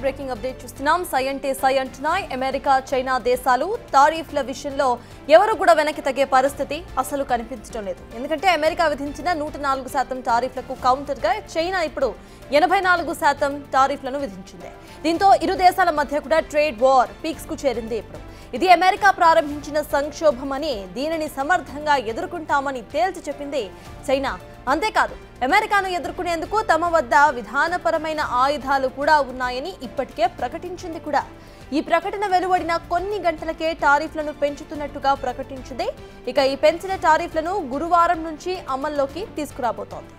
Breaking update చూస్తున్నాం. సై అంటే సై అంటున్నాయి అమెరికా, చైనా దేశాలు. తారీఫ్ల విషయంలో ఎవరు కూడా వెనక్కి తగ్గే పరిస్థితి అసలు కనిపించడం లేదు. ఎందుకంటే అమెరికా విధించిన 104% తారీఫ్లకు కౌంటర్గా చైనా ఇప్పుడు 84% తారీఫ్లను విధించింది. దీంతో ఇరు దేశాల మధ్య కూడా ట్రేడ్ వార్ పీక్స్ కు చేరింది. ఇప్పుడు ఇది అమెరికా ప్రారంభించిన సంక్షోభమని, దీనిని సమర్థంగా ఎదుర్కొంటామని తేల్చి చెప్పింది చైనా. అంతేకాదు, అమెరికాను ఎదుర్కొనేందుకు తమ వద్ద విధానపరమైన ఆయుధాలు కూడా ఉన్నాయని ఇప్పటికే ప్రకటించింది కూడా. ఈ ప్రకటన వెలువడిన కొన్ని గంటలకే టారిఫ్లను పెంచుతున్నట్టుగా ప్రకటించింది. ఇక ఈ పెంచిన టారిఫ్లను గురువారం నుంచి అమల్లోకి తీసుకురాబోతోంది.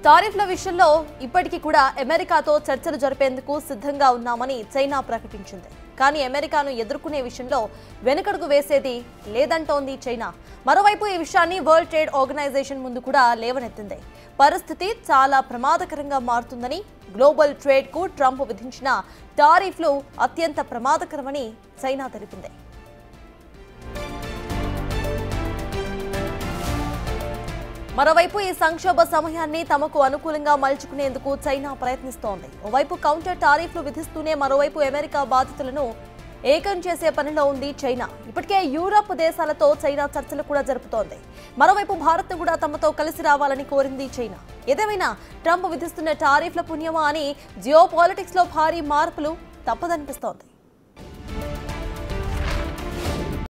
తారీఫ్ల విషయంలో ఇప్పటికీ కూడా అమెరికాతో చర్చలు జరిపేందుకు సిద్ధంగా ఉన్నామని చైనా ప్రకటించింది. కానీ అమెరికాను ఎదుర్కొనే విషయంలో వెనుకడుగు వేసేది లేదంటోంది చైనా. మరోవైపు ఈ విషయాన్ని వరల్డ్ ట్రేడ్ ఆర్గనైజేషన్ ముందు కూడా లేవనెత్తింది. పరిస్థితి చాలా ప్రమాదకరంగా మారుతుందని, గ్లోబల్ ట్రేడ్కు ట్రంప్ విధించిన టారిఫ్లు అత్యంత ప్రమాదకరమని చైనా తెలిపింది. మరోవైపు ఈ సంక్షోభ సమయాన్ని తమకు అనుకూలంగా మలుచుకునేందుకు చైనా ప్రయత్నిస్తోంది. ఓవైపు కౌంటర్ టారిఫ్లు విధిస్తూనే మరోవైపు అమెరికా బాధితులను ఏకం చేసే పనిలో ఉంది చైనా. ఇప్పటికే యూరప్ దేశాలతో చైనా చర్చలు కూడా జరుపుతోంది. మరోవైపు భారత్ కూడా తమతో కలిసి రావాలని కోరింది చైనా. ఏదేమైనా ట్రంప్ విధిస్తున్న టారిఫ్ల పుణ్యమా అని జియో పాలిటిక్స్ లో భారీ మార్పులు తప్పదనిపిస్తోంది.